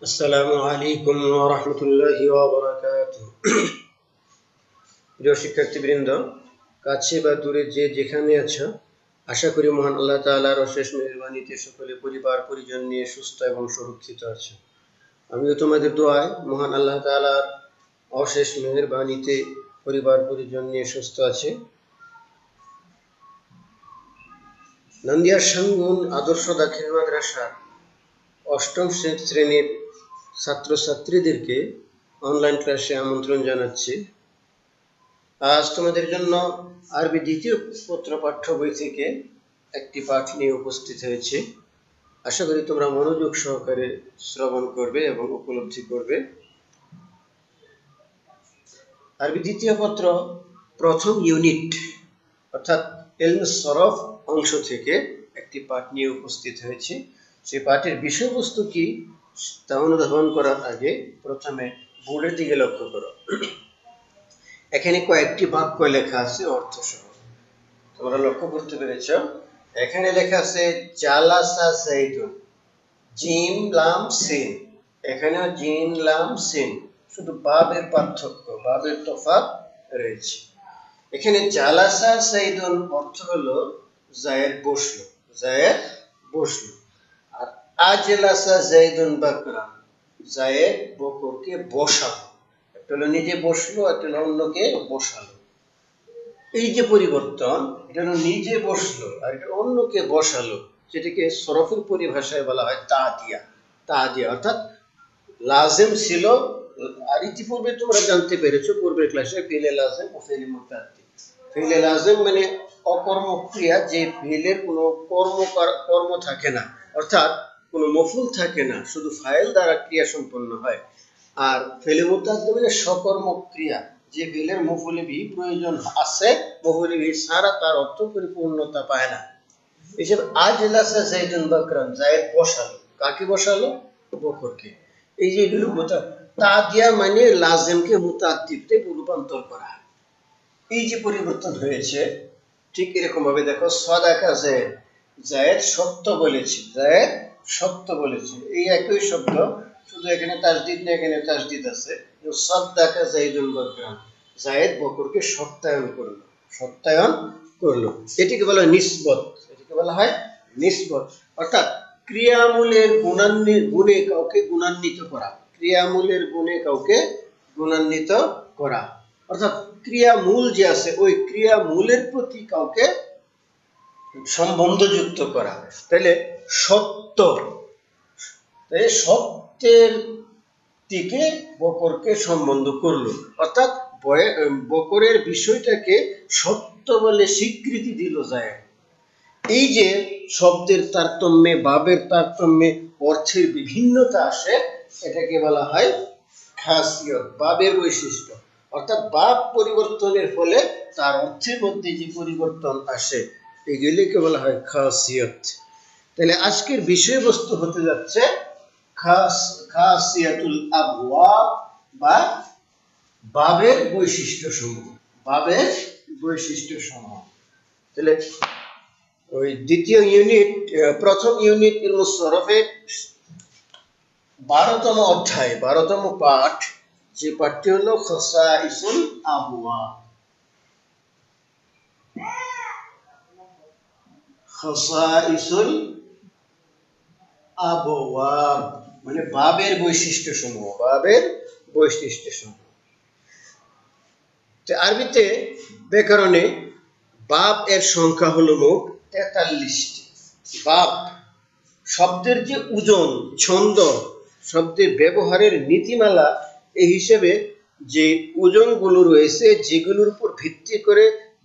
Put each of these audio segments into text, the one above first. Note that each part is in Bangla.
আসসালামু আলাইকুম ওয়া রাহমাতুল্লাহি ওয়া বারাকাতুহু। প্রিয় শিক্ষার্থীবৃন্দ, কাছে বা দূরে যে যেখানে আছো, আশা করি মহান আল্লাহ তাআলার অশেষ মেহেরবানিতে সকলে পরিবার পরিজন নিয়ে সুস্থ এবং সুরক্ষিত আছো। আমিও তোমাদের দোয়ায় মহান আল্লাহ তাআলার অশেষ মেহেরবানিতে পরিবার পরিজন নিয়ে সুস্থ আছি। নান্দিয়া সাঙ্গুন আদর্শ দাখিল মাদ্রাসার অষ্টম শ্রেণীর ছাত্রছাত্রীদেরকে অনলাইন ক্লাসে আমন্ত্রণ জানাচ্ছি। আজ তোমাদের জন্য আরবি দ্বিতীয় পত্র পাঠ্য বই থেকে একটি পাঠ নিয়ে উপস্থিত হয়েছে। আশা করি তোমরা মনোযোগ সহকারে শ্রবণ করবে এবং উপলব্ধি করবে। আরবি দ্বিতীয় পত্র প্রথম ইউনিট অর্থাৎ ইলম সরফ অংশ থেকে একটি পাঠ নিয়ে উপস্থিত হয়েছে। সেই পাঠের বিষয়বস্তু কি তা অনুধাবন করার আগে প্রথমে বোর্ডের দিকে লক্ষ্য করো। এখানে কয়েকটি বাক্য লেখা আছে অর্থ সহ। তোমরা লক্ষ্য করতে পেরেছ? এখানে লেখা আছে জালাসা যাইদুন, জিম লাম সিন। এখানেও জিম লাম সিন, শুধু বাবের পার্থক্য, বাবের তফাৎ রয়েছে। এখানে জালাসা যাইদুন অর্থ হলো জায়েদ বসলো, জায়েদ বসলো। আর আজলাসা যাইদুন বাকরান, জায়েদ বকরকে বসালো। একটা হলো নিজে বসলো, একটা হলো অন্যকে বসালো। এই যে পরিবর্তন, এটা হলো নিজে বসলো আর এটা অন্যকে বসালো, যেটাকে সরফের পরিভাষায় বলা হয় তাদিয়া। তাদিয়া অর্থাৎ লাজেম ছিল, আর ইতিপূর্বে তোমরা জানতে পেরেছো পূর্বের ক্লাসে ফিলে লাজেম ও ফিলে মুতাআদ্দি। ফিলে লাজেম মানে অকর্মক্রিয়া, যে ফিলের কোনো কর্ম থাকে না, অর্থাৎ কোনো মফুল থাকে না, শুধু ফাইল দ্বারা ক্রিয়া সম্পন্ন হয়। আর ফিলে মুতাআদ্দি মানে সকর্মক্রিয়া, যে ফিলের মফুলে বিহি প্রয়োজন আছে, মফুলে বিহি ছাড়া তার অর্থ পরিপূর্ণতা পায় না। হিসেবে আজলাসা যাইদুন বাকরান, জায়েদ বসালো। কাকে বসালো? বকরকে। এই যে তাদিয়া মানে লাজেমকে মুতাআদ্দিতে রূপান্তর করা। এই যে পরিবর্তন হয়েছে, ঠিক এরকম ভাবে দেখো সাদাকা যায়েদ, জায়েদ সত্য বলেছে, জায়েদ সত্য বলেছে। এই একই শব্দ, শুধু এখানে তাসদিদ না, এখানে তাসদিদ আছে। সাদাকা যায়েদুন বাকরান, জায়েদ বকরকে সত্যায়ন করলো, সত্যায়ন করলো। এটিকে বলা হয় নিসবত, এটিকে বলা হয় নিসবত। অর্থাৎ ক্রিয়ামূলের গুণে কাউকে গুণান্বিত করা, ক্রিয়ামূলের গুণে কাউকে গুণান্বিত করা, অর্থাৎ ক্রিয়ামূল যে আছে ওই ক্রিয়ামূলের প্রতি কাউকে সম্বন্ধযুক্ত করা। তাহলে সত্য, তাই সত্যের দিকে বকরকে সম্বন্ধ করলো, অর্থাৎ বকরের বিষয়টাকে সত্য বলে স্বীকৃতি দিল যায়। এই যে শব্দের তারতম্যে, বাবের তারতম্যে অর্থের বিভিন্নতা আসে, এটাকে বলা হয় খাসিয়ত, বাবের বৈশিষ্ট্য। অর্থাৎ বাব পরিবর্তনের ফলে তার অর্থের মধ্যে যে পরিবর্তন আসে, এগুলিকে বলা হয় খাসিয়ত। তাহলে আজকের বিষয়বস্তু হতে যাচ্ছে খাসিয়াতুল আবওয়াব বা বাবের বৈশিষ্ট্য সমূহ, বাবের বৈশিষ্ট্য সমূহ। তাহলে ওই দ্বিতীয় ইউনিট, প্রথম ইউনিট ইলমুস সরফের 12তম অধ্যায়, 12তম পাঠ, যে পাঠটি হলো খাসাইসুল আবওয়াব। খাসাইসুল আবওয়াব মানে বাবের বৈশিষ্ট্য সমূহ, বাবের বৈশিষ্ট্য সমূহ। আরবিতে ব্যাকরণে বাব এর সংখ্যা হলো মোট 43টি। বাব শব্দের যে ওজন, ছন্দ, শব্দের ব্যবহারের নীতিমালা, এই হিসেবে যে ওজনগুলো রয়েছে, যেগুলোর উপর ভিত্তি করে,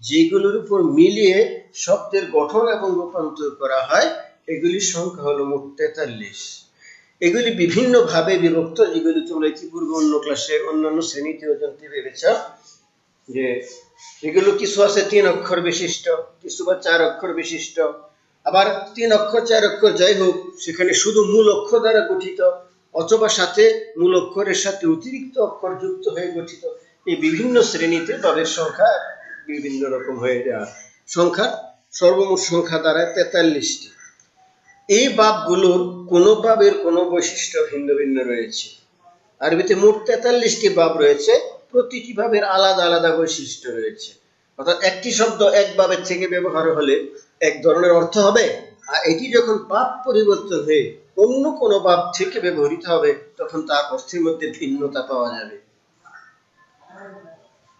যেগুলোর উপর মিলিয়ে শব্দের গঠন এবং রূপান্তর করা হয়, এগুলির সংখ্যা হলো মোট 43। এগুলি বিভিন্ন ভাবে বিভক্ত, যেগুলি তোমরা ইতিপূর্বে অন্য ক্লাসে, অন্যান্য শ্রেণীতেও জানতে পেরেছ। যে এগুলো কিছু আছে 3 অক্ষর বিশিষ্ট, কিছু বা 4 অক্ষর বিশিষ্ট। আবার 3 অক্ষর 4 অক্ষর যাই হোক, সেখানে শুধু মূল অক্ষর দ্বারা গঠিত, অথবা সাথে মূল অক্ষরের সাথে অতিরিক্ত অক্ষর যুক্ত হয়ে গঠিত। এই বিভিন্ন শ্রেণীতে তাদের সংখ্যা বিভিন্ন রকম হয়ে যায়। সংখ্যা সর্বমোট সংখ্যা দাঁড়ায় 43টি। এই বাবগুলোর কোনো বাবের কোনো বৈশিষ্ট্য ভিন্ন ভিন্ন রয়েছে। আরবিতে মোট 43টি বাব রয়েছে, প্রতিটি বাবের আলাদা আলাদা বৈশিষ্ট্য রয়েছে। অর্থাৎ একটি শব্দ এক বাবের থেকে ব্যবহার হলে এক ধরনের অর্থ হবে, আর এটি যখন বাব পরিবর্তন হয়ে অন্য কোনো বাব থেকে ব্যবহৃত হবে তখন তার অর্থের মধ্যে ভিন্নতা পাওয়া যাবে।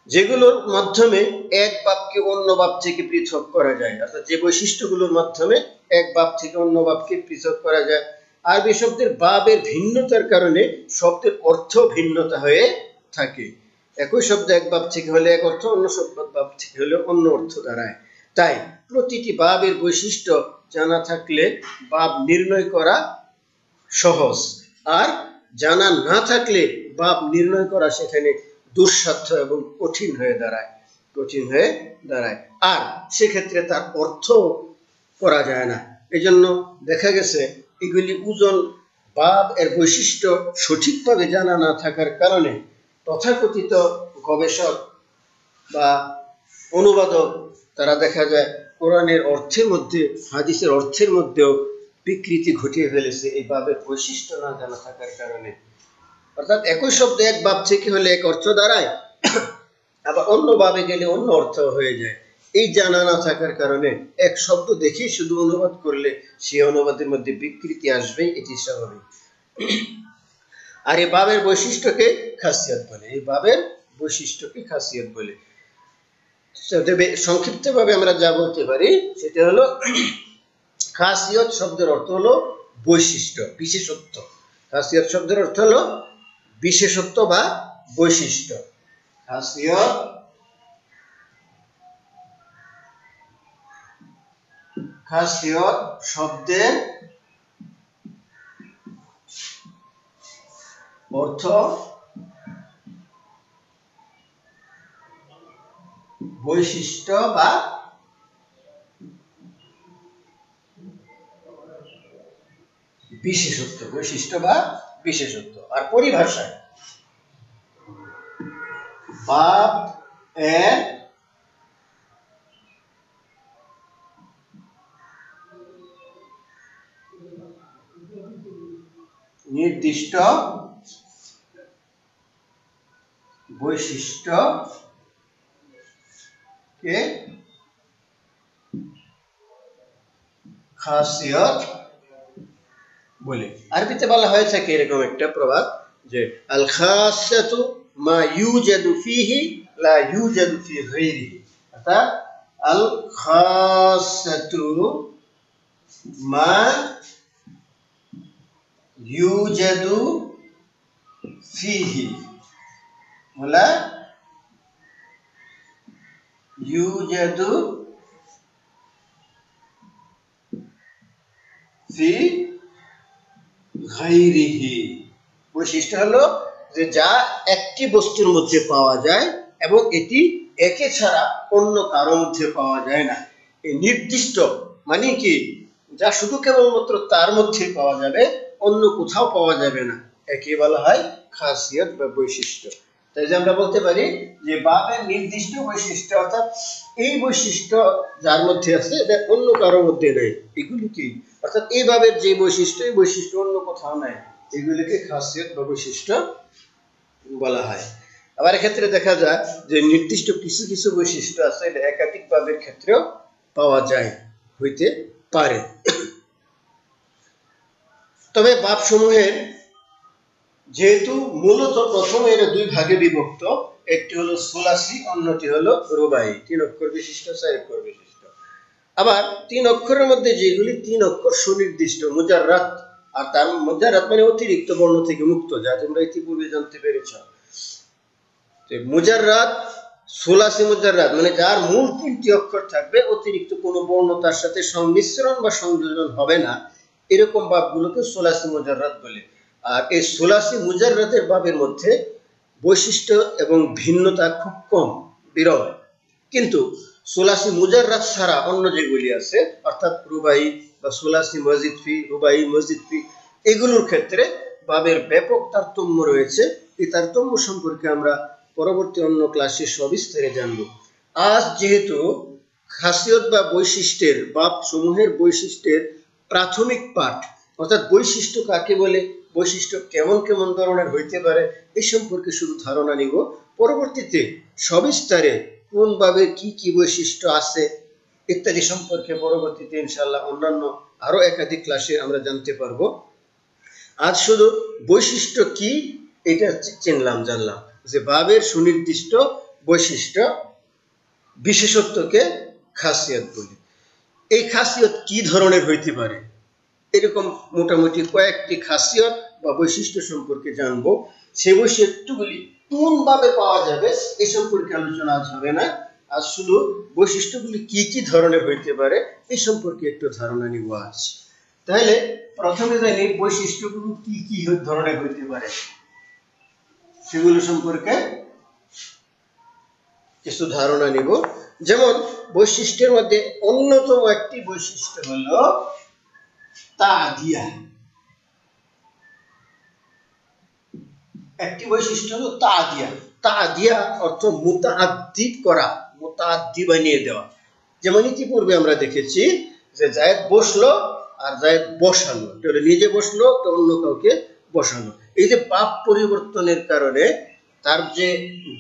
যেগুলোর মাধ্যমে এক বাবকে অন্য বাব থেকে পৃথক করা যায়, অর্থাৎ যে বৈশিষ্ট্যগুলোর মাধ্যমে এক বাব থেকে অন্য বাবকে পৃথক করা যায়। আরবি শব্দের বাবের ভিন্নতার কারণে শব্দের অর্থ ভিন্নতা হয়ে থাকে। একই শব্দ এক বাব থেকে হলে এক অর্থ, অন্য শব্দ বাব থেকে হলে অন্য অর্থ দাঁড়ায়। তাই প্রতিটি বাবের বৈশিষ্ট্য জানা থাকলে বাব নির্ণয় করা সহজ, আর জানা না থাকলে বাব নির্ণয় করা সেখানে দুঃসাধ্য এবং কঠিন হয়ে দাঁড়ায়, আর সেক্ষেত্রে তার অর্থ করা যায় না। এজন্য দেখা গেছে এগুলি ওজন বাব এর বৈশিষ্ট্য সঠিকভাবে জানা না থাকার কারণে তথাকথিত গবেষক বা অনুবাদক তারা দেখা যায় কোরআনের অর্থের মধ্যে, হাদিসের অর্থের মধ্যেও বিকৃতি ঘটিয়ে ফেলেছে এই বাবের বৈশিষ্ট্য না জানা থাকার কারণে। অর্থাৎ একই শব্দ এক বাব থেকে হলে এক অর্থ দাঁড়ায়, আবার অন্য বাবে গেলে অন্য অর্থ হয়ে যায়। এই জানা না থাকার কারণে এক শব্দ দেখেই শুধু অনুবাদ করলে সেই অনুবাদের মধ্যে বিকৃতি আসবে, এটি স্বাভাবিক। আর এই বাবের বৈশিষ্ট্যকে খাসিয়াত বলে, এই বাবের বৈশিষ্ট্যকে খাসিয়াত বলে। সংক্ষিপ্তভাবে আমরা যা বলতে পারি সেটা হলো খাসিয়ত শব্দের অর্থ হলো বৈশিষ্ট্য, বিশেষত্ব। খাসিয়ত শব্দের অর্থ হলো বিশেষত্ব বা বৈশিষ্ট্য। খাসিয়ত শব্দের অর্থ বৈশিষ্ট্য বা বিশেষত্ব, বৈশিষ্ট্য বা বিশেষত্ব। আর পরিভাষায় বাব এর নির্দিষ্ট বৈশিষ্ট্যকে খাসিয়ত বলে। আরবিতে বলা হয়ে থাকে এরকম একটা প্রবাদ যে আল খাসাতু মা ইউজাদু ফিহি লা ইউজাদু ফি গায়রিহি, অর্থাৎ আল খাসাতু মা ইউজাদু ফিহি ওয়ালা ইউজাদু ফি গায়রিহি। বৈশিষ্ট্য হলো যে যা একটি বস্তুর মধ্যে পাওয়া যায় এবং এটি একে ছাড়া অন্য কারো মধ্যে পাওয়া যায় না। এই নির্দিষ্ট মানে কি, যা শুধু কেবলমাত্র তার মধ্যে পাওয়া যাবে, অন্য কোথাও পাওয়া যাবে না, একে বলা হয় খাসিয়ত বা বৈশিষ্ট্য। তাই যে আমরা বলতে পারি যে বাবের নির্দিষ্ট বৈশিষ্ট্য, অর্থাৎ এই বৈশিষ্ট্য যার মধ্যে আছে এটা অন্য কারোর মধ্যে নেই, এগুলি কি, অর্থাৎ এই বাবের যে বৈশিষ্ট্য, এই বৈশিষ্ট্য অন্য কোথাও নাই, এগুলিকে খাসিয়ত বা বৈশিষ্ট্য বলা হয়। আবার এক্ষেত্রে দেখা যায় যে নির্দিষ্ট কিছু কিছু বৈশিষ্ট্য আছে এটা একাধিক বাবের ক্ষেত্রেও পাওয়া যায়, হইতে পারে। তবে বাব সমূহের যেহেতু মূলত প্রথমে এর দুই ভাগে বিভক্ত, একটি হলো সুলাসি, অন্যটি হলো রুবাই, 3 অক্ষর বিশিষ্ট, 4 অক্ষর বিশিষ্ট। আবার 3 অক্ষরের মধ্যে যেগুলি 3 অক্ষর সুনির্দিষ্ট, মুজাররাত, আর তার মুজাররাত মানে অতিরিক্ত বর্ণ থেকে মুক্ত, যা তোমরা ইতিপূর্বে জানতে পেরেছ। মুজাররাত, সুলাসি মুজাররাত মানে যার মূল 3টি অক্ষর থাকবে, অতিরিক্ত কোনো বর্ণ তার সাথে সংমিশ্রণ বা সংযোজন হবে না, এরকম বাবগুলোকে সুলাসি মুজাররাত বলে। আর এই সুলাসি মুজাররাতের বাবের মধ্যে বৈশিষ্ট্য এবং ভিন্নতা খুব কম, বিরল। কিন্তু সুলাসি মুজাররাত ছাড়া অন্য যেগুলি আছে, অর্থাৎ রুবাই বা সুলাসি মজিদ ফি, রুবাই মজিদ ফি, এগুলোর ক্ষেত্রে বাবের ব্যাপক তারতম্য রয়েছে। এই তারতম্য সম্পর্কে আমরা পরবর্তী অন্য ক্লাসে সবিস্তারে জানব। আজ যেহেতু খাসিয়ত বা বৈশিষ্ট্যের, বাব সমূহের বৈশিষ্ট্যের প্রাথমিক পাঠ, অর্থাৎ বৈশিষ্ট্য কাকে বলে, বৈশিষ্ট্য কেমন কেমন ধরনের হইতে পারে এই সম্পর্কে শুধু ধারণা নিব। পরবর্তীতে সবিস্তারে কোনভাবে কি কি বৈশিষ্ট্য আছে ইত্যাদি সম্পর্কে পরবর্তীতে ইনশাআল্লাহ অন্যান্য আরো একাধিক ক্লাসে আমরা জানতে পারবো। আজ শুধু বৈশিষ্ট্য কি এটা চিনলাম, জানলাম যে ভাবের সুনির্দিষ্ট বৈশিষ্ট্য, বিশেষত্বকে খাসিয়ত বলি। এই খাসিয়ত কি ধরনের হইতে পারে, এরকম মোটামুটি কয়েকটি খাসিয়ত বা বৈশিষ্ট্য সম্পর্কে জানবো। সেই বৈশিষ্ট্যগুলি কোন ভাবে পাওয়া যাবে এই সম্পর্কে আলোচনা আজ হবে না। আজ শুধু বৈশিষ্ট্যগুলি কি কি ধরনের হইতে পারে এই সম্পর্কে একটু ধারণা নিব আজ। তাহলে প্রথমে জানি বৈশিষ্ট্যগুলো কি কি ধরনের হইতে পারে, সেগুলো সম্পর্কে কিছু ধারণা নিব। যেমন বৈশিষ্ট্যের মধ্যে অন্যতম একটি বৈশিষ্ট্য হলো তাদিয়া। একটি বৈশিষ্ট্য হলো তাদিয়া। তাদিয়া অর্থ মুতাআদ্দি করা, মুতাআদ্দি বানিয়ে দেওয়া। যেমন ইতিপূর্বে আমরা দেখেছি যে জায়েদ বসলো আর জায়েদ বসানো, তাহলে নিজে বসলো তো অন্য কাউকে বসানো। এই যে বাপ পরিবর্তনের কারণে তার যে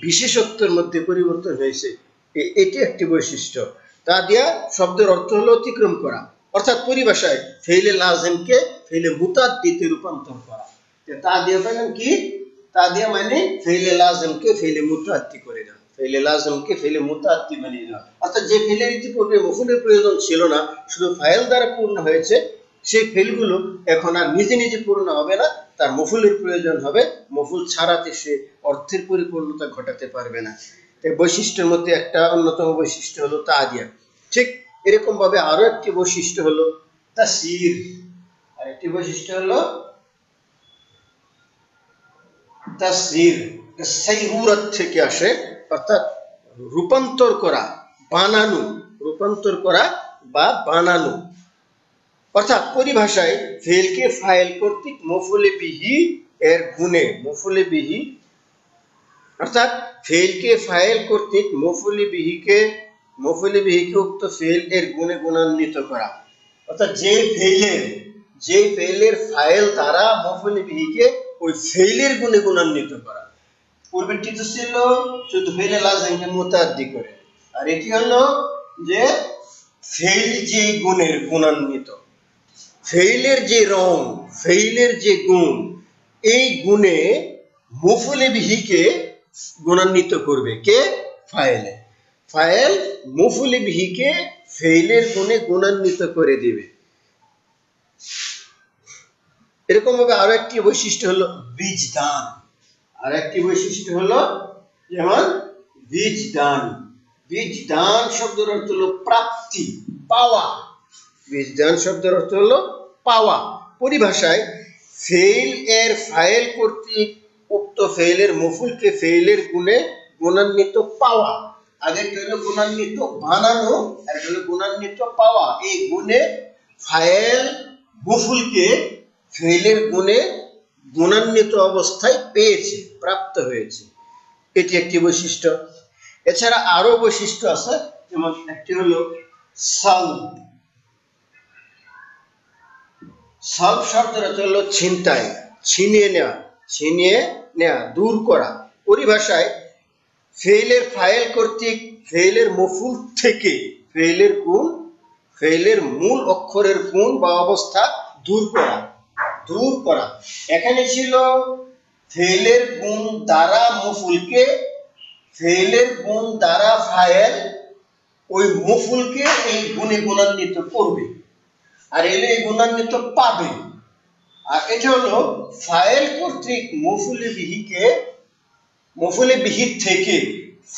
বিশেষত্বের মধ্যে পরিবর্তন হয়েছে, এটি একটি বৈশিষ্ট্য। তাদিয়া শব্দের অর্থ হলো অতিক্রম করা, অর্থাৎ পরিভাষায় ফেইলে লাজিমকে ফেইলে মুতাআদ্দিতে রূপান্তর করা। তাদিয়া মানে কি? তাদিয়া মানে ফেইলে লাজিমকে ফেইলে মুতাআদ্দি করে দেওয়া, ফেইলে লাজিমকে ফেইলে মুতাআদ্দি বানিয়ে দেওয়া। অর্থাৎ যে ফেইলের ইতিপূর্বে মফুলের প্রয়োজন ছিল না, শুধু ফাইল দ্বারা পূর্ণ হয়েছে, সেই ফেইলগুলো এখন আর নিজে নিজে পূর্ণ হবে না, তার মফুলের প্রয়োজন হবে। মফুল ছাড়াতে সে অর্থের পরিপূর্ণতা ঘটাতে পারবে না। এই বৈশিষ্ট্যের মধ্যে একটা অন্যতম বৈশিষ্ট্য হলো তাদিয়া। ঠিক এরকম ভাবে আরো একটি বৈশিষ্ট্য হলো তাসির। আরেকটি বৈশিষ্ট্য হলো তাসির। সাইরুরাত থেকে আসে, অর্থাৎ রূপান্তর করা, বানানো, রূপান্তর করা বা বানানো। অর্থাৎ পরিভাষায় ফেলকে ফাইল কর্তৃক মফুলে বিহি এর গুণে, মফুলে বিহি অর্থাৎ ফেলকে ফাইল কর্তৃক মফুলে বিহিকে উক্ত ফেল এর গুণে গুণান্বিত করা। অর্থাৎ যে ফেলের ফাইল দ্বারা মফুলে বিহিকে ওই ফেলের গুণে গুণান্বিত করা। পূর্বেরটি তো ছিল শুধু ফেলে লাজিমকে মুতাআদ্দি করে, আর এটি হলো যে ফেল যে গুণের গুণান্বিত, ফেইলের যে রং, ফেইলের যে গুণ, এই গুণে মফুলে বিহিকে গুণান্বিত করবে কে? ফাইলে। ফাইল মফুলে বিহিকে ফেইলের গুণে গুণান্বিত করে দিবে। এরকম ভাবে আরো একটি বৈশিষ্ট্য হলো বিজদান। আর একটি বৈশিষ্ট্য হলো যেমন বিজদান। বিজদান শব্দের অর্থ হলো প্রাপ্তি, পাওয়া। বিজদান শব্দের অর্থ হলো পাওয়া। পরিভাষায় ফেইল এর ফাইল কর্তৃক উক্ত ফেইলের মফুলকে ফেইলের গুণে গুণান্বিত পাওয়া। আগেরটা হলো গুণান্বিত বানানো, আর এটা হলো গুণান্বিত পাওয়া। এই গুণে ফাইল মফুলকে ফেইলের গুণে গুণান্বিত অবস্থায় পেয়েছে, প্রাপ্ত হয়েছে। এটি একটি বৈশিষ্ট্য। এছাড়া আরো বৈশিষ্ট্য আছে, যেমন একটি হলো সালব। সালব শব্দের অর্থ হলো ছিনতাই, ছিনিয়ে নেওয়া, দূর করা। পরিভাষায় ফেইলের ফাইল কর্তৃক ফেইলের মফুল থেকে ফেইলের গুণ, ফেইলের মূল অক্ষরের গুণ বা অবস্থা দূর করা। এখানে ছিল ফেইলের গুণ দ্বারা মফুলকে, ফেইলের গুণ দ্বারা ফাইল ওই মফুলকে এই গুণে গুণান্বিত করবে, আর এলে এই গুণান্বিত পাবে। আর এটা হলো ফাইল কর্তৃক মফুলে বিহির থেকে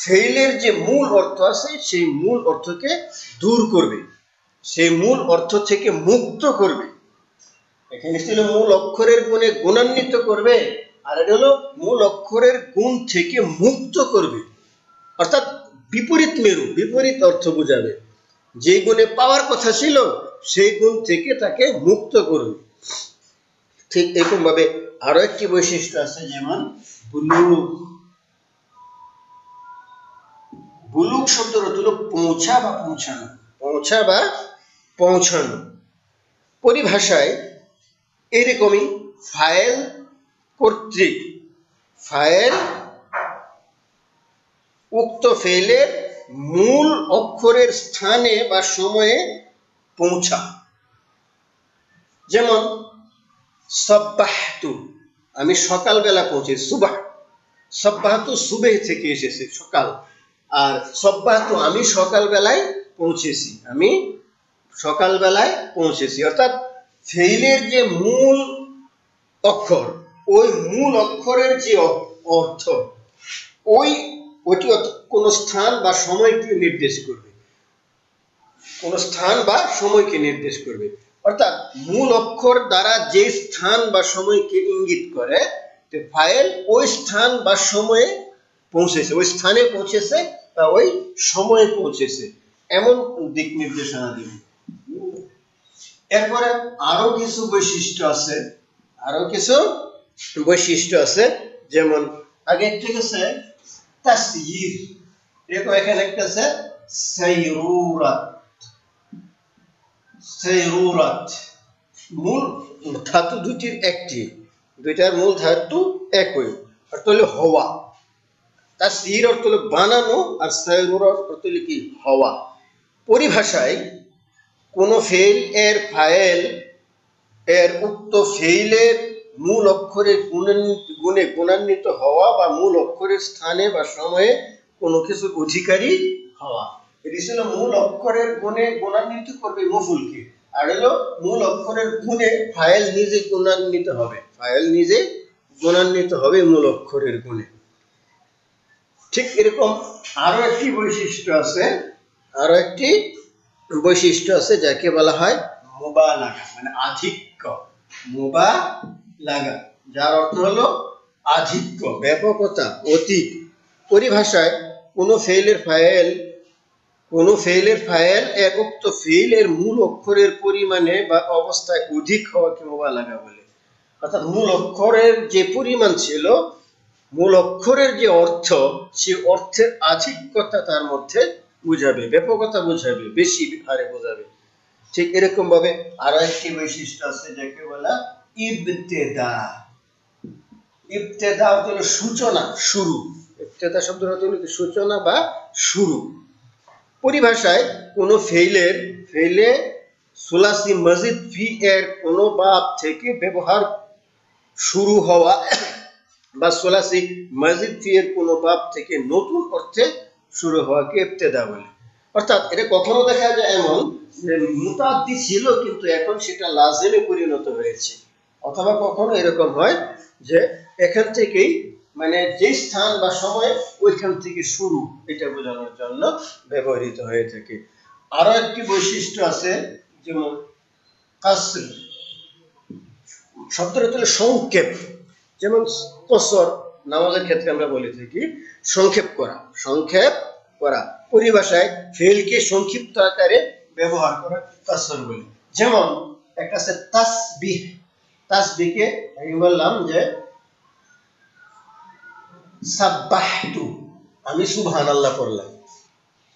ফেইলের যে মূল অর্থ আছে সেই মূল অর্থকে দূর করবে, সেই মূল অর্থ থেকে মুক্ত করবে। এখানে ছিল মূল অক্ষরের গুণে গুণান্বিত করবে, আর এটা হলো মূল অক্ষরের গুণ থেকে মুক্ত করবে। অর্থাৎ বিপরীত মেরু, বিপরীত অর্থ বোঝাবে। যে গুণে পাওয়ার কথা ছিল সেই গুণ থেকে তাকে মুক্ত করবে। ঠিক এরকম ভাবে আরো একটি বৈশিষ্ট্য আছে, যেমন বুলুগ। বুলুগ শব্দের অর্থ হলো পৌঁছা বা পৌঁছানো, পৌঁছা বা পৌঁছানো। পরিভাষায় এরকমই ফাইল কর্তৃক ফাইল উক্ত ফেলের মূল অক্ষরের স্থানে বা সময়ে পৌঁছা। যেমন সাব্বাহতু, আমি সকালবেলা পৌঁছে, সুবাহ, সাব্বাহতু সুবেহ থেকে এসেছে সকাল, আর সাব্বাহতু আমি সকালবেলায় পৌঁছেছি, আমি সকালবেলায় পৌঁছেছি। অর্থাৎ ফেইলের যে মূল অক্ষর, ওই মূল অক্ষরের যে অর্থ, ওইটি কোন স্থান বা সময়কে নির্দেশ করবে, কোন স্থান বা সময়কে নির্দেশ করবে। অর্থাৎ মূল অক্ষর দ্বারা যে স্থান বা সময়কে ইঙ্গিত করে, ফাইল ওই স্থান বা সময়ে পৌঁছেছে, ওই স্থানে পৌঁছেছে বা ওই সময়ে পৌঁছেছে, এমন দিক নির্দেশনা দিবে। এরপরে আরো কিছু বৈশিষ্ট্য আছে, যেমন আগে ঠিক আছে তাসয়ির, এরকম এখানে একটা আছে সাইরুরাত। মূল ধাতু দুটির একটি, দুইটার মূল ধাতু একই, অর্থ হলো হওয়া। তাসয়ির অর্থ হলো বানানো, আর সাইরুর অর্থ হলো কি হওয়া। পরিভাষায় কোন ফেল এর ফাইল এর উক্ত ফেইলের মূল অক্ষরের গুণে গুণান্বিত হওয়া বা মূল অক্ষরের স্থানে বা সময়ে কোনো কিছুর অধিকারী হওয়া। এটি ছিল মূল অক্ষরের গুণে গুণান্বিত করবে মফুলকে, আর হলো মূল অক্ষরের গুণে ফাইল নিজে গুণান্বিত হবে, মূল অক্ষরের গুণে। ঠিক এরকম আরো একটি বৈশিষ্ট্য আছে যাকে বলা হয় মুবালাগা, মানে আধিক্য। মুবালাগা, যার অর্থ হলো আধিক্য, ব্যাপকতা, অতীত। পরিভাষায় কোন ফেইলের ফাইল এর উক্ত ফেইলের মূল অক্ষরের পরিমাণে বা অবস্থায় অধিক হওয়াকে মুবালাগা বলে। অর্থাৎ মূল অক্ষরের যে পরিমাণ ছিল, মূল অক্ষরের যে অর্থ, সে অর্থের আধিক্যতা তার মধ্যে বুঝাবে, ব্যাপকতা বুঝাবে, বেশি হারে বোঝাবে। ঠিক এরকম ভাবে আরো একটি বৈশিষ্ট্য আছে যাকে বলা ইবতেদা। ইবতেদা হলো সূচনা, শুরু। ইবতেদা শব্দের অর্থ হলো সূচনা বা শুরু। পরিভাষায় কোন ফেইলে সুলাসি মজিদ ফি এর কোন বাব থেকে ব্যবহার শুরু হওয়া বা সুলাসি মজিদ ফি এর কোন বাব থেকে নতুন অর্থে শুরু হওয়াকে ইবতেদা বলে। অর্থাৎ এটা কখনো দেখা যায় এমন যে মুতাআদ্দি ছিল কিন্তু এখন সেটা লাজিমে পরিণত হয়েছে, অথবা কখনো এরকম হয় যে এখান থেকেই, মানে যে স্থান বা সময় ওইখান থেকে শুরু, এটা বোঝানোর জন্য ব্যবহৃত হয়ে থাকে। আরো একটি বৈশিষ্ট্য আছে, যেমন কাসর শব্দের অর্থ হলো সংক্ষেপ। যেমন কসর নামাজের ক্ষেত্রে আমরা বলে থাকি সংক্ষেপ করা। পরিভাষায় ফেলকে সংক্ষিপ্ত আকারে ব্যবহার করা কাসর বলে। যেমন একটা আছে তাসবিহকে আমি বললাম যে সাব্বাহতু, আমি সুবহানাল্লাহ পড়লাম,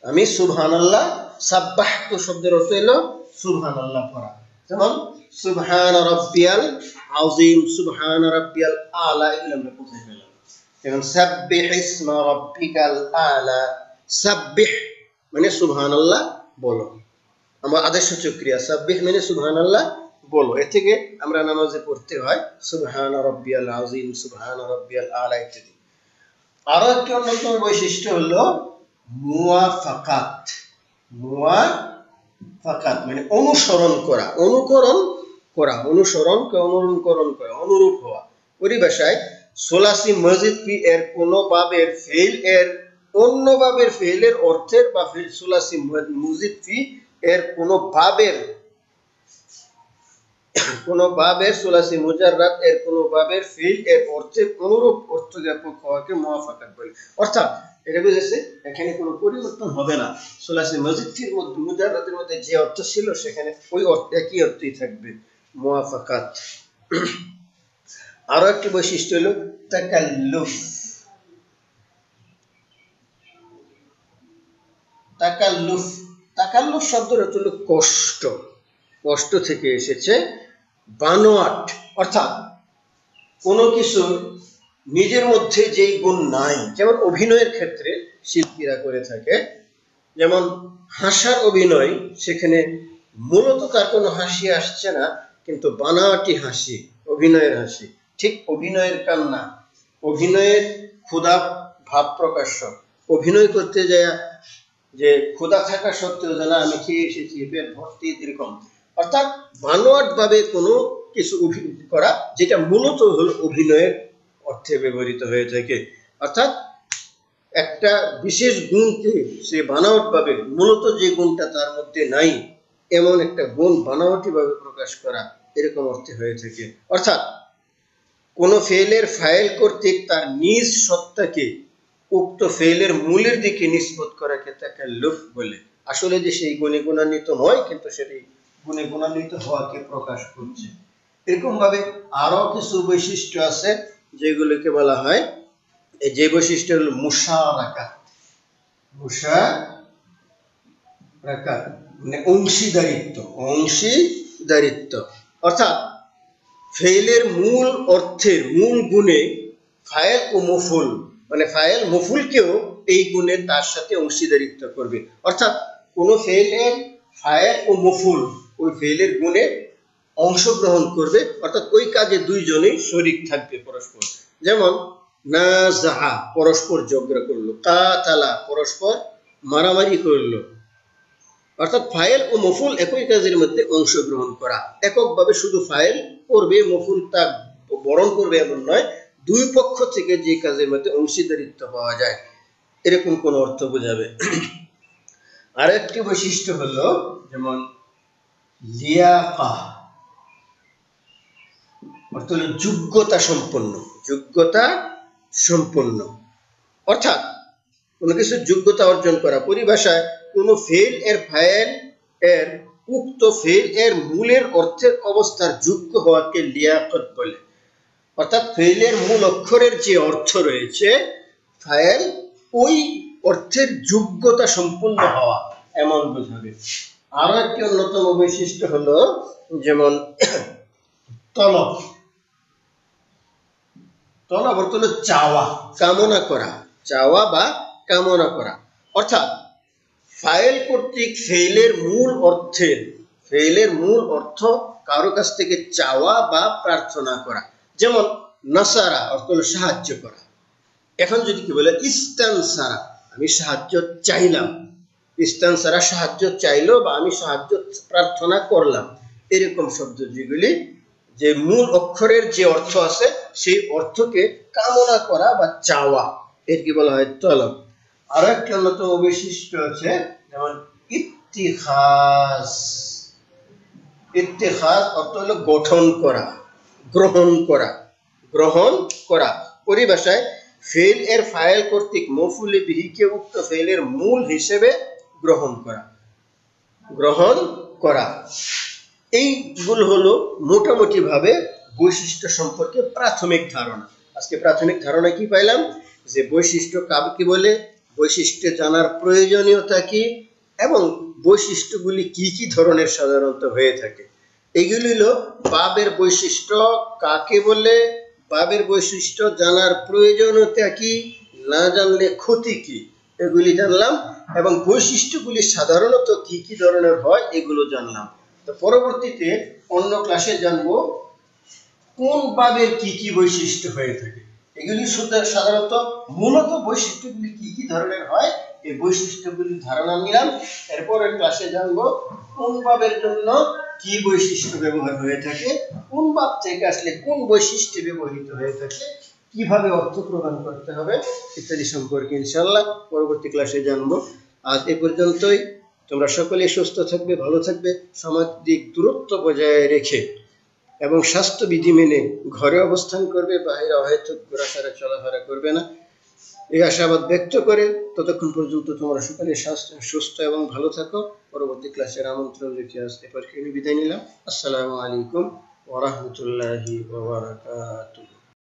আমি সুবহানাল্লাহ। সাব্বাহতু শব্দের অর্থ হলো সুবহানাল্লাহ পড়া। যেমন সুবহান রাব্বিয়াল আযীম, সুবহান রাব্বিয়াল আলা, এগুলো আমরা বুঝে ফেললাম। যেমন সাব্বিহ ইসমা রাব্বিকাল আলা, সাব্বিহ মানে সুবহানাল্লাহ বলো, আমার আদেশসূচক ক্রিয়া। সাব্বিহ মানে সুবহানাল্লাহ বলো। এ থেকে আমরা নামাজে পড়তে হয় সুবহান রাব্বিয়াল আযীম, সুবহান রাব্বিয়াল আলা ইত্যাদি। আরো একটি অন্যতম বৈশিষ্ট্য হলো মুওয়াফাকাত মানে অনুসরণ করা, অনুরূপ হওয়া। পরিভাষায় সোলাসি মজিদ ফি এর কোন বাবের ফেল এর অন্য বাবের ফেলের অর্থের বা সোলাসি মজিদ ফি এর কোন বাবের সোলাসি মুজাররাদ এর কোন বাবের ফেল এর অর্থের অনুরূপ অর্থ জ্ঞাপক হওয়াকে মুওয়াফাকাত বলে। অর্থাৎ এটা বুঝেছে এখানে কোনো পরিবর্তন হবে না, সোলাসি মজিদ ফির মধ্যে মুজাররাদের মধ্যে যে অর্থ ছিল সেখানে ওই একই অর্থই থাকবে, মুওয়াফাকাত। আরো একটি বৈশিষ্ট্য হলো তাকাল্লুফ শব্দের অর্থ হলো কষ্ট, কষ্ট থেকে এসেছে বানোয়াট, অর্থাৎ কোনো কিছুর নিজের মধ্যে যেই গুণ নাই, যেমন অভিনয়ের ক্ষেত্রে শিল্পীরা করে থাকে, যেমন হাসার অভিনয়, সেখানে মূলত তার কোনো হাসি আসছে না, কিন্তু বানাওয়াটি হাসি, অভিনয়ের হাসি। ঠিক অভিনয়ের কান্না, অভিনয়ের ক্ষুধা ভাব প্রকাশ্য, অভিনয় করতে যায় যে ক্ষুধা থাকা সত্ত্বেও যেন আমি খেয়ে এসেছি, পেট ভর্তি, এরকম। অর্থাৎ বানোয়াট ভাবে কোনো কিছু অভিনয় করা, যেটা মূলত হলো অভিনয়ের অর্থে ব্যবহৃত হয়ে থাকে। অর্থাৎ একটা বিশেষ গুণকে সে বানাওয়াট ভাবে, মূলত যে গুণটা তার মধ্যে নাই, এমন একটা গুণ বানাওয়াটি ভাবে প্রকাশ করা, এরকম অর্থে হয়ে থাকে। অর্থাৎ কোন ফেলের ফাইল কর্তৃক তার নিজ সত্তাকে উক্ত ফেলের মূলের দিকে নিসবত করাকে তাকাল্লুফ বলে। আসলে যে সেই গুণে গুণান্বিত নয়, কিন্তু সেটি গুণে গুণান্বিত হওয়াকে প্রকাশ করছে। এরকম ভাবে আরো কিছু বৈশিষ্ট্য আছে যেগুলোকে বলা হয়, যে বৈশিষ্ট্য হল মুশারাকাত। মুশারাকাত মানে অংশীদারিত্ব, অংশীদারিত্ব। অর্থাৎ ফেইলের মূল অর্থের মূল গুণে ফাইল ও মফুল, মানে ফাইল মফুলকেও এই গুণে তার সাথে অংশীদারিত্ব করবে। অর্থাৎ কোন ফেইলের ফাইল ও মফুল ওই ফেইলের গুণে অংশগ্রহণ করবে, অর্থাৎ ওই কাজে দুইজনেই শরীক থাকবে পরস্পর। যেমন নাযাহা, পরস্পর ঝগড়া করলো, কাতালা, পরস্পর মারামারি করলো। অর্থাৎ ফাইল ও মফুল একই কাজের মধ্যে অংশগ্রহণ করা। এককভাবে শুধু ফাইল করবে, মফুল তা বরণ করবে এমন নয়, দুই পক্ষ থেকে যে কাজের মধ্যে অংশীদারিত্ব পাওয়া যায়, এরকম কোন অর্থ বোঝাবে। আর একটি বৈশিষ্ট্য হলো যেমন লিয়াকা, অর্থ হলো যোগ্যতা সম্পন্ন, যোগ্যতা সম্পন্ন। অর্থাৎ কোনো কিছু যোগ্যতা অর্জন করা। পরিভাষায় কোন ফেল এর ফাইল এর উক্ত ফেল এর মূলের অর্থের অবস্থার যোগ্য হওয়াকে লিয়াকত বলে। অর্থাৎ ফেলের মূল অক্ষরের যে অর্থ রয়েছে, ফাইল ওই অর্থের যোগ্যতা সম্পন্ন হওয়া, এমন বোঝাবে। আরো একটি অন্যতম বৈশিষ্ট্য হলো যেমন তলব। তলব অর্থ হলো চাওয়া, কামনা করা, চাওয়া বা কামনা করা। অর্থাৎ ফাইল কর্তৃক ফেইলের মূল অর্থ কারো কাছ থেকে চাওয়া বা প্রার্থনা করা। যেমন নাসারা অর্থ হলো সাহায্য করা। এখন যদি কি বলে ইস্তানসারা, আমি সাহায্য চাইলাম, ইস্তানসারা সাহায্য চাইলো বা আমি সাহায্য প্রার্থনা করলাম, এরকম শব্দ যেগুলি যে মূল অক্ষরের যে অর্থ আছে সেই অর্থকে কামনা করা বা চাওয়া, এর কি বলা হয় তলব। আরো একটি অন্যতম বৈশিষ্ট্য আছে যেমন ইত্তিখাজ। ইত্তিখাজ অর্থ হলো গঠন করা, গ্রহণ করা, গ্রহণ করা। পরিভাষায় ফেল এর ফাইল কর্তৃক মফুলে বিহিকে উক্ত ফেলের মূল হিসেবে গ্রহণ করা, গ্রহণ করা। এইগুলো হলো মোটামুটি ভাবে বৈশিষ্ট্য সম্পর্কে প্রাথমিক ধারণা। আজকে প্রাথমিক ধারণা কি পাইলাম, যে বৈশিষ্ট্য কাকে বলে, বৈশিষ্ট্য জানার প্রয়োজনীয়তা কি, এবং বৈশিষ্ট্যগুলি কি কি ধরনের সাধারণত হয়ে থাকে। এগুলি হলো বাবের বৈশিষ্ট্য কাকে বলে, বাবের বৈশিষ্ট্য জানার প্রয়োজনীয়তা কি, না জানলে ক্ষতি কি, এগুলি জানলাম। এবং বৈশিষ্ট্যগুলি সাধারণত কি কি ধরনের হয় এগুলো জানলাম। তো পরবর্তীতে অন্য ক্লাসে জানবো কোন বাবের কি কি বৈশিষ্ট্য হয়ে থাকে। এগুলি সাধারণত মূলত বৈশিষ্ট্যগুলি কি কি ধরনের হয়, এই বৈশিষ্ট্যগুলি ধারণা নিলাম। এরপরের ক্লাসে জানবো কোন বাবের জন্য কি বৈশিষ্ট্য ব্যবহার হয়ে থাকে, কোন বাব থেকে আসলে কোন বৈশিষ্ট্য ব্যবহৃত হয়ে থাকে, কিভাবে অর্থ প্রদান করতে হবে ইত্যাদি সম্পর্কে ইনশাআল্লাহ পরবর্তী ক্লাসে জানবো। আজ এ পর্যন্তই। তোমরা সকলেই সুস্থ থাকবে, ভালো থাকবে, সামাজিক দূরত্ব বজায় রেখে এবং স্বাস্থ্যবিধি মেনে ঘরে অবস্থান করবে, বাইরে অহেতুক ঘোরাফেরা চলাফেরা করবে না, এই আশাবাদ ব্যক্ত করে ততক্ষণ পর্যন্ত তোমরা সকলে সুস্থ এবং ভালো থাকো। পরবর্তী ক্লাসের আমন্ত্রণ রেখে আজ এ পর্যন্ত বিদায় নিলাম। আসসালামু আলাইকুম ওয়া রাহমাতুল্লাহি ওয়া বারাকাতুহু।